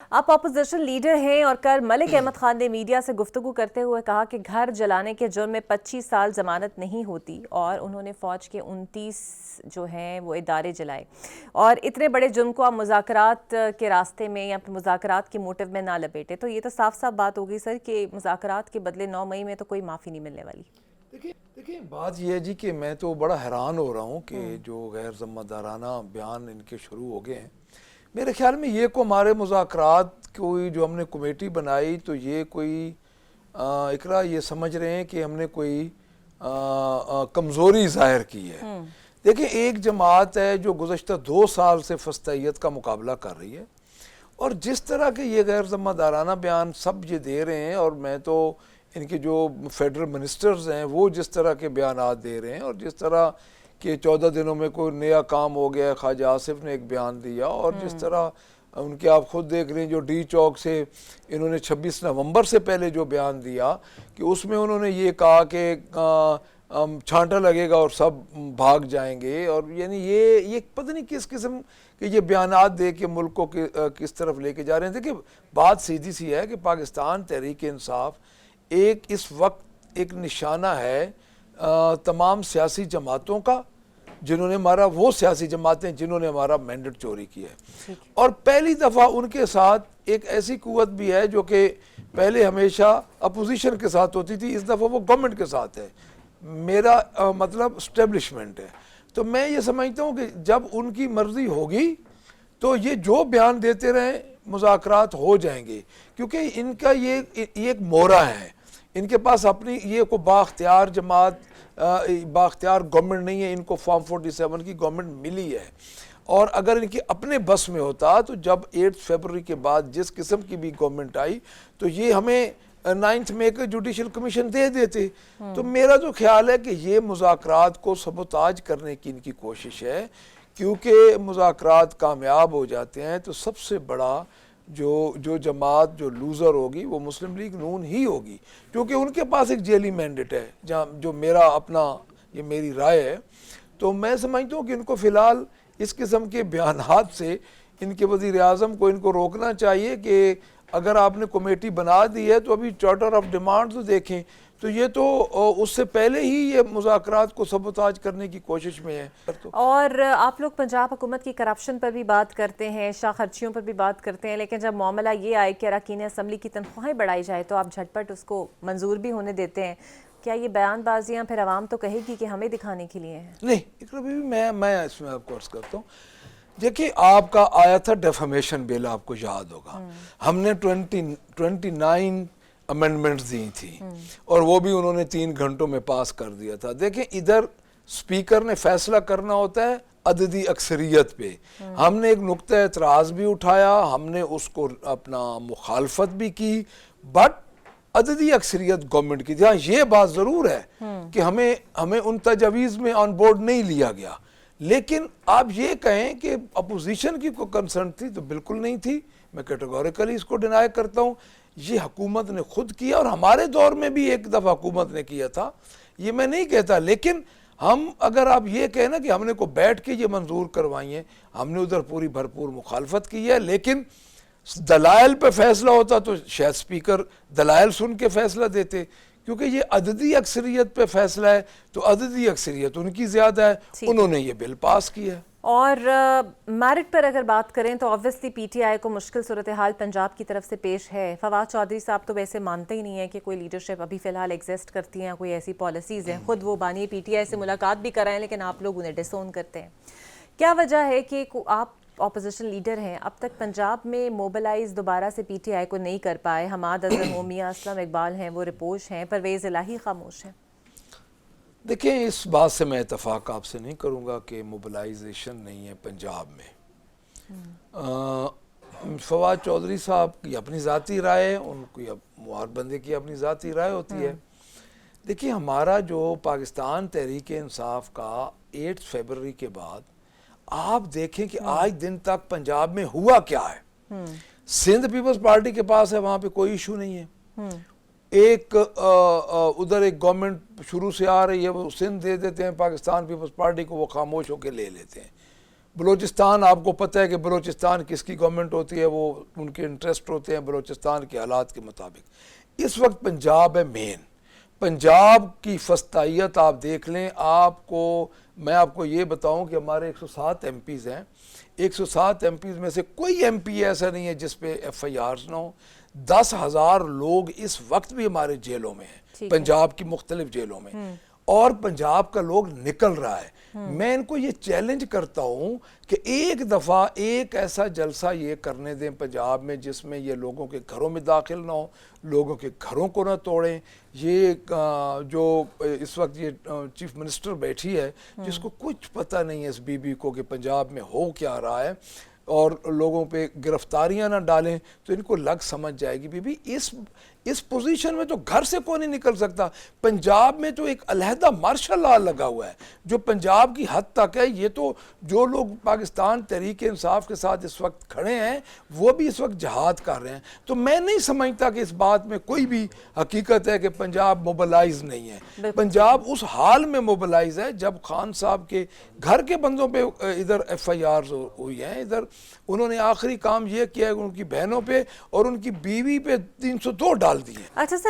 آپ opposition leader ہیں اور کل ملک احمد خان نے میڈیا سے گفتگو کرتے ہوئے کہا کہ گھر جلانے کے جرم میں 25 سال ضمانت نہیں ہوتی، اور انہوں نے فوج کے 29 جو ہیں وہ ادارے جلائے، اور اتنے بڑے جرم کو آپ مذاکرات کے راستے میں یا مذاکرات کے موٹو میں نہ لپیٹے۔ تو یہ تو صاف صاف بات ہو گئی سر کہ مذاکرات کے بدلے 9 مئی میں تو کوئی معافی نہیں ملنے والی۔ دیکھیں بات یہ ہے جی کہ میں تو بڑا حیران ہو رہا ہوں کہ جو غیر ذمہ دارانہ بیان ان کے شروع ہو گئے ہیں۔ میرے خیال میں یہ کو ہمارے مذاکرات کوئی جو ہم نے کمیٹی بنائی تو یہ کوئی اقرا یہ سمجھ رہے ہیں کہ ہم نے کوئی کمزوری ظاہر کی ہے۔ دیکھیں ایک جماعت ہے جو گزشتہ 2 سال سے فسطائیت کا مقابلہ کر رہی ہے، اور جس طرح کے یہ غیر ذمہ دارانہ بیان سب یہ دے رہے ہیں، اور میں تو ان کے جو فیڈرل منسٹرز ہیں وہ جس طرح کے بیانات دے رہے ہیں، اور جس طرح کہ 14 دنوں میں کوئی نیا کام ہو گیا، خواجہ آصف نے ایک بیان دیا، اور جس طرح ان کے آپ خود دیکھ رہے ہیں جو ڈی چوک سے انہوں نے 26 نومبر سے پہلے جو بیان دیا کہ اس میں انہوں نے یہ کہا کہ چھانٹا لگے گا اور سب بھاگ جائیں گے، اور یعنی یہ پتہ نہیں کس قسم کہ یہ بیانات دے کے ملک کو کس طرف لے کے جا رہے ہیں۔ دیکھیں بات سیدھی سی ہے کہ پاکستان تحریک انصاف ایک اس وقت ایک نشانہ ہے تمام سیاسی جماعتوں کا، جنہوں نے ہمارا وہ سیاسی جماعتیں جنہوں نے ہمارا مینڈیٹ چوری کیا ہے، اور پہلی دفعہ ان کے ساتھ ایک ایسی قوت بھی ہے جو کہ پہلے ہمیشہ اپوزیشن کے ساتھ ہوتی تھی، اس دفعہ وہ گورنمنٹ کے ساتھ ہے، میرا مطلب اسٹیبلشمنٹ ہے۔ تو میں یہ سمجھتا ہوں کہ جب ان کی مرضی ہوگی تو یہ جو بیان دیتے رہیں مذاکرات ہو جائیں گے، کیونکہ ان کا یہ ایک مورا ہے، ان کے پاس اپنی یہ کو بااختیار جماعت بااختیار گورنمنٹ نہیں ہے، ان کو فارم 47 کی گورنمنٹ ملی ہے، اور اگر ان کے اپنے بس میں ہوتا تو جب 8 فروری کے بعد جس قسم کی بھی گورنمنٹ آئی تو یہ ہمیں 9 مئی کے جوڈیشل کمیشن دے دیتے۔ تو میرا تو خیال ہے کہ یہ مذاکرات کو سبوتاج کرنے کی ان کی کوشش ہے، کیونکہ مذاکرات کامیاب ہو جاتے ہیں تو سب سے بڑا جو جماعت جو لوزر ہوگی وہ مسلم لیگ نون ہی ہوگی، کیونکہ ان کے پاس ایک جیلی مینڈیٹ ہے، جو میرا اپنا یہ میری رائے ہے۔ تو میں سمجھتا ہوں کہ ان کو فی الحال اس قسم کے بیانات سے ان کے وزیر اعظم کو ان کو روکنا چاہیے کہ اگر آپ نے کمیٹی بنا دی ہے تو ابھی چارٹر آف ڈیمانڈ تو دیکھیں، تو یہ تو اس سے پہلے ہی یہ مذاکرات کو سبوتاج کرنے کی کوشش میں ہے۔ اور آپ لوگ پنجاب حکومت کی کرپشن پر بھی بات کرتے ہیں، شاہ خرچیوں پر بھی بات کرتے ہیں، لیکن جب معاملہ یہ آئے کہ اراکین اسمبلی کی تنخواہیں بڑھائی جائے تو آپ جھٹ پٹ اس کو منظور بھی ہونے دیتے ہیں۔ کیا یہ بیان بازیاں پھر عوام تو کہے گی کہ ہمیں دکھانے کے لیے ہیں؟ نہیں اقرا بی بی، میں اس میں آپ کو عرض کرتا ہوں، دیکھیں آپ کا آیا تھا ڈیفامیشن بل، آپ کو یاد ہوگا، ہم نے 29 امینڈمنٹس دی تھی، اور وہ بھی انہوں نے 3 گھنٹوں میں پاس کر دیا تھا۔ دیکھیں ادھر سپیکر نے فیصلہ کرنا ہوتا ہے عددی اکثریت پہ، ہم نے ایک نقطہ اعتراض بھی اٹھایا، ہم نے اس کو اپنا مخالفت بھی کی، بٹ عددی اکثریت گورنمنٹ کی تھی۔ ہاں یہ بات ضرور ہے کہ ہمیں ان تجاویز میں آن بورڈ نہیں لیا گیا، لیکن آپ یہ کہیں کہ اپوزیشن کی کوئی کنسرن تھی تو بالکل نہیں تھی، میں کیٹیگوریکلی اس کو ڈینائی کرتا ہوں۔ یہ حکومت نے خود کیا، اور ہمارے دور میں بھی ایک دفعہ حکومت نے کیا تھا، یہ میں نہیں کہتا، لیکن ہم اگر آپ یہ کہیں نا کہ ہم نے کو بیٹھ کے یہ منظور کروائی ہیں، ہم نے ادھر پوری بھرپور مخالفت کی ہے، لیکن دلائل پہ فیصلہ ہوتا تو شاید سپیکر دلائل سن کے فیصلہ دیتے، کیونکہ یہ عددی اکثریت پہ فیصلہ ہے تو عددی اکثریت ان کی زیادہ ہے، انہوں نے یہ بل پاس کیا ہے۔ اور میرٹ پر اگر بات کریں تو obviously پی ٹی آئی کو مشکل صورتحال پنجاب کی طرف سے پیش ہے۔ فواد چودھری صاحب تو ویسے مانتے ہی نہیں ہیں کہ کوئی لیڈرشپ ابھی فی الحال ایگزسٹ کرتی ہیں، کوئی ایسی پالیسیز ہیں، خود وہ بانی پی ٹی آئی سے ملاقات بھی کرائیں لیکن آپ لوگ انہیں ڈسون کرتے ہیں۔ کیا وجہ ہے کہ آپ اپوزیشن لیڈر ہیں، اب تک پنجاب میں موبلائز دوبارہ سے پی ٹی آئی کو نہیں کر پائے؟ حماد اظہر ہوں، میاں اسلم اقبال ہیں، وہ رپوش ہیں، پرویز الہی خاموش ہیں۔ دیکھیں اس بات سے میں اتفاق آپ سے نہیں کروں گا کہ موبلائزیشن نہیں ہے پنجاب میں۔ فواد چودھری صاحب کی اپنی ذاتی رائے ہے، ان کی ہر بندے کی اپنی ذاتی رائے ہوتی ہے۔ دیکھیں ہمارا جو پاکستان تحریک انصاف کا 8 فروری کے بعد آپ دیکھیں کہ آج دن تک پنجاب میں ہوا کیا ہے۔ سندھ پیپلز پارٹی کے پاس ہے، وہاں پہ کوئی ایشو نہیں ہے، ایک ادھر ایک گورنمنٹ شروع سے آ رہی ہے، وہ سندھ دے دیتے ہیں پاکستان پیپلز پارٹی کو، وہ خاموش ہو کے لے لیتے ہیں۔ بلوچستان آپ کو پتہ ہے کہ بلوچستان کس کی گورنمنٹ ہوتی ہے, وہ ان کے انٹرسٹ ہوتے ہیں بلوچستان کے حالات کے مطابق. اس وقت پنجاب ہے مین. پنجاب کی فسطائیت آپ دیکھ لیں. میں آپ کو یہ بتاؤں کہ ہمارے 107 ایم پیز ہیں. 107 ایم پیز میں سے کوئی ایم پی ایسا نہیں ہے جس پہ ایف آئی آرز نہ ہو. 10,000 لوگ اس وقت بھی ہمارے جیلوں میں ہیں, پنجاب کی مختلف جیلوں میں, اور پنجاب کا لوگ نکل رہا ہے. میں ان کو یہ چیلنج کرتا ہوں کہ ایک دفعہ ایک ایسا جلسہ یہ کرنے دیں پنجاب میں جس میں یہ لوگوں کے گھروں میں داخل نہ ہو, لوگوں کے گھروں کو نہ توڑیں. یہ جو اس وقت یہ چیف منسٹر بیٹھی ہے جس کو کچھ پتہ نہیں ہے اس بی بی کو کہ پنجاب میں ہو کیا رہا ہے, اور لوگوں پہ گرفتاریاں نہ ڈالیں تو ان کو لگ سمجھ جائے گی. بی بی اس پوزیشن میں تو گھر سے کوئی نہیں نکل سکتا. پنجاب میں تو ایک علیحدہ مارشل لا لگا ہوا ہے جو پنجاب کی حد تک ہے. یہ تو جو لوگ پاکستان تحریک انصاف کے ساتھ اس وقت کھڑے ہیں وہ بھی اس وقت جہاد کر رہے ہیں. تو میں نہیں سمجھتا کہ اس بات میں کوئی بھی حقیقت ہے کہ پنجاب موبلائز نہیں ہے. پنجاب اس حال میں موبلائز ہے جب خان صاحب کے گھر کے بندوں پہ ادھر ایف آئی آرز ہوئی ہیں. ادھر انہوں نے آخری کام یہ کیا ہے ان کی بہنوں پہ اور ان کی بیوی پہ 302 ڈال دیے. اچھا سر,